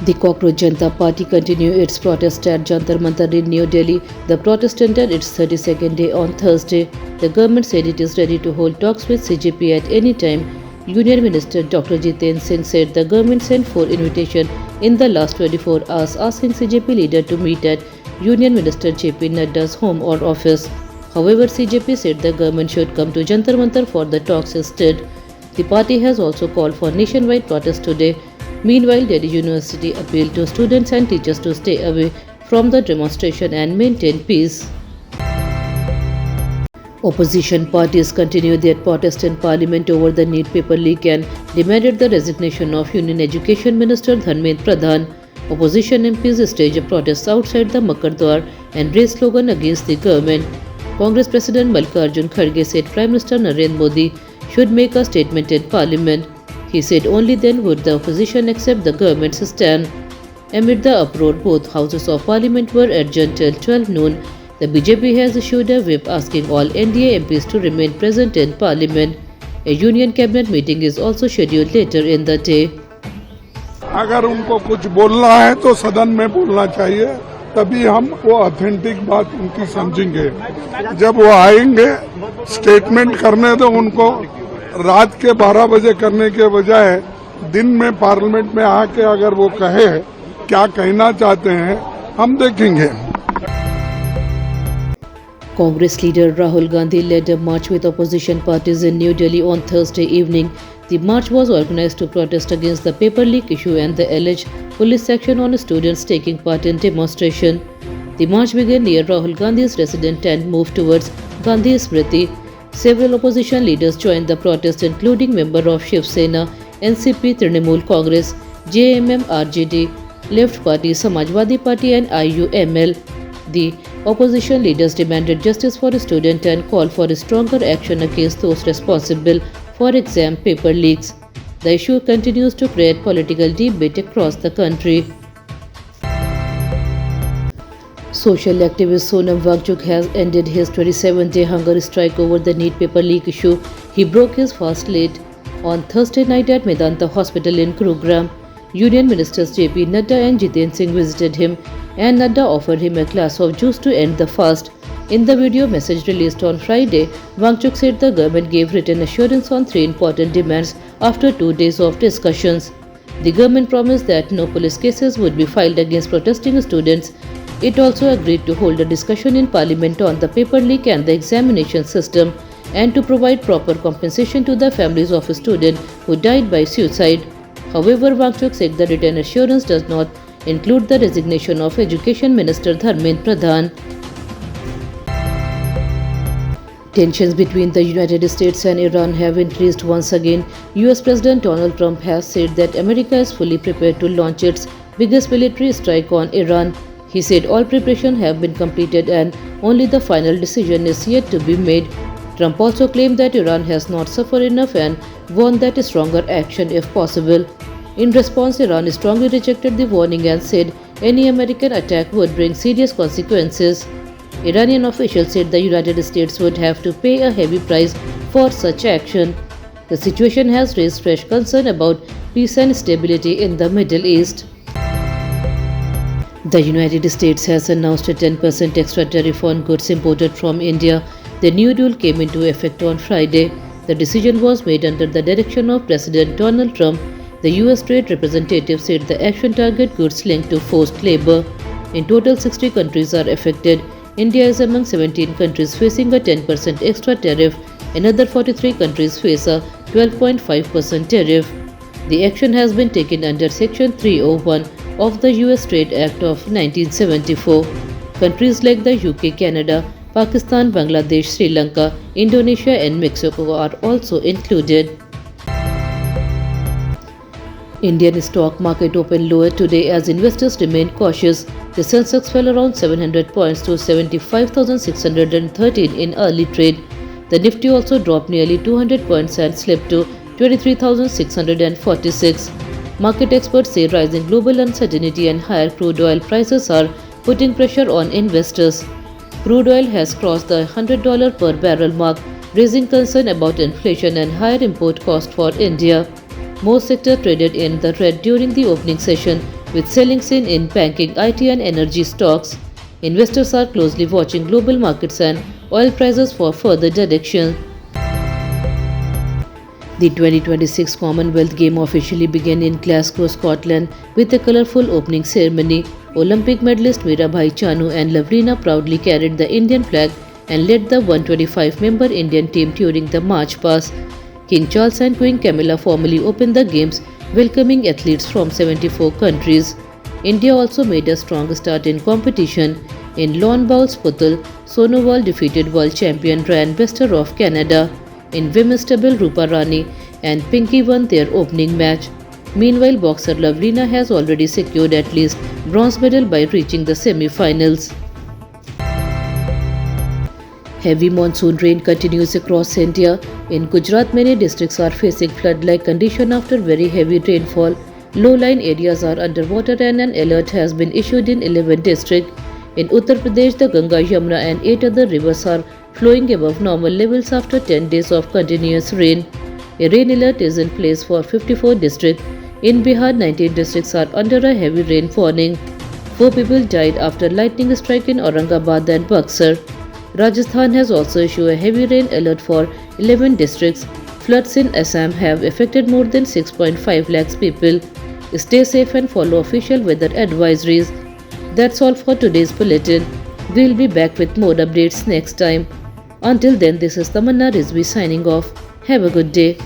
The Cockroach Janata Party continued its protest at Jantar Mantar in New Delhi. The protest entered its 32nd day on Thursday. The government said it is ready to hold talks with CJP at any time. Union Minister Dr. Jiten Singh said the government sent 4 invitations in the last 24 hours asking CJP leader to meet at Union Minister JP Nadda's home or office. However, CJP said the government should come to Jantar Mantar for the talks instead. The party has also called for nationwide protest today. Meanwhile, Delhi University appealed to students and teachers to stay away from the demonstration and maintain peace. Opposition parties continued their protest in Parliament over the NEET paper leak and demanded the resignation of Union Education Minister Dharmendra Pradhan. Opposition MPs staged a protest outside the Makardwar and raised slogans against the government. Congress President Mallikarjun Kharge said Prime Minister Narendra Modi should make a statement in Parliament. He said only then would the opposition accept the government's stand. Amid the uproar, both houses of parliament were adjourned till 12 noon. The BJP has issued a whip asking all NDA MPs to remain present in parliament. A union cabinet meeting is also scheduled later in the day. अगर उनको कुछ बोलना है तो सदन में बोलना चाहिए, तभी हम वो ऑथेंटिक बात उनकी समझेंगे। जब वो आएंगे स्टेटमेंट करने तो उनको रात के 12 बजे करने के बजाय दिन में पार्लियामेंट में आके अगर वो कहे क्या कहना चाहते हैं हम देखेंगे। Congress leader Rahul Gandhi led a march with opposition parties in New Delhi on Thursday evening. The march was organized to protest against the paper leak issue and the alleged police action on students taking part in demonstration. The march began near Rahul Gandhi's residence and moved towards Gandhi Smriti. Several opposition leaders joined the protest, including members of Shiv Sena, NCP, Trinamool Congress, JMM, RJD, Left Party, Samajwadi Party and IUML. The opposition leaders demanded justice for students and called for stronger action against those responsible for exam paper leaks. The issue continues to create political debate across the country. Social activist Sonam Wangchuk has ended his 27-day hunger strike over the NEET paper leak issue. He broke his fast late on Thursday night at Medanta Hospital in Gurugram. Union Ministers JP Nadda and Jiten Singh visited him, and Nadda offered him a glass of juice to end the fast. In the video message released on Friday, Wangchuk said the government gave written assurance on 3 important demands after 2 days of discussions. The government promised that no police cases would be filed against protesting students. It also agreed to hold a discussion in Parliament on the paper leak and the examination system, and to provide proper compensation to the families of students who died by suicide. However, Wangchuk said the written assurance does not include the resignation of Education Minister Dharmendra Pradhan. Tensions between the United States and Iran have increased once again. US President Donald Trump has said that America is fully prepared to launch its biggest military strike on Iran. He said all preparations have been completed and only the final decision is yet to be made. Trump also claimed that Iran has not suffered enough and warned that stronger action if possible. In response, Iran strongly rejected the warning and said any American attack would bring serious consequences. Iranian officials said the United States would have to pay a heavy price for such action. The situation has raised fresh concern about peace and stability in the Middle East. The United States has announced a 10% extra tariff on goods imported from India. The new rule came into effect on Friday. The decision was made under the direction of President Donald Trump. The US Trade Representative said the action target goods linked to forced labor. In total, 60 countries are affected. India is among 17 countries facing a 10% extra tariff. Another 43 countries face a 12.5% tariff. The action has been taken under Section 301 of the US Trade Act of 1974. Countries like the UK, Canada, Pakistan, Bangladesh, Sri Lanka, Indonesia and Mexico are also included. Indian stock market opened lower today as investors remained cautious. The Sensex fell around 700 points to 75,613 in early trade. The Nifty also dropped nearly 200 points and slipped to 23,646. Market experts say rising global uncertainty and higher crude oil prices are putting pressure on investors. Crude oil has crossed the $100 per barrel mark, raising concern about inflation and higher import costs for India. Most sectors traded in the red during the opening session, with selling seen in banking, IT and energy stocks. Investors are closely watching global markets and oil prices for further direction. The 2026 Commonwealth Games officially began in Glasgow, Scotland with a colourful opening ceremony. Olympic medalist Mirabai Chanu and Lavreena proudly carried the Indian flag and led the 125-member Indian team during the march past. King Charles and Queen Camilla formally opened the games, welcoming athletes from 74 countries. India also made a strong start in competition. In lawn bowls, Putul Sonowal defeated world champion Ryan Bester of Canada. In women's double, Rupa Rani and Pinky won their opening match. Meanwhile, boxer Lavreena has already secured at least bronze medal by reaching the semi-finals. Heavy monsoon rain continues across India. In Gujarat, many districts are facing flood-like condition after very heavy rainfall. Low-lying areas are underwater and an alert has been issued in 11 districts. In Uttar Pradesh, the Ganga, Yamuna and 8 other rivers are flowing above normal levels after 10 days of continuous rain. A rain alert is in place for 54 districts. In Bihar, 19 districts are under a heavy rain warning. 4 people died after lightning strike in Aurangabad and Buxar. Rajasthan has also issued a heavy rain alert for 11 districts. Floods in Assam have affected more than 6.5 lakhs people. Stay safe and follow official weather advisories. That's all for today's bulletin. We'll be back with more updates next time. Until then, this is Tamanna Rizvi signing off. Have a good day.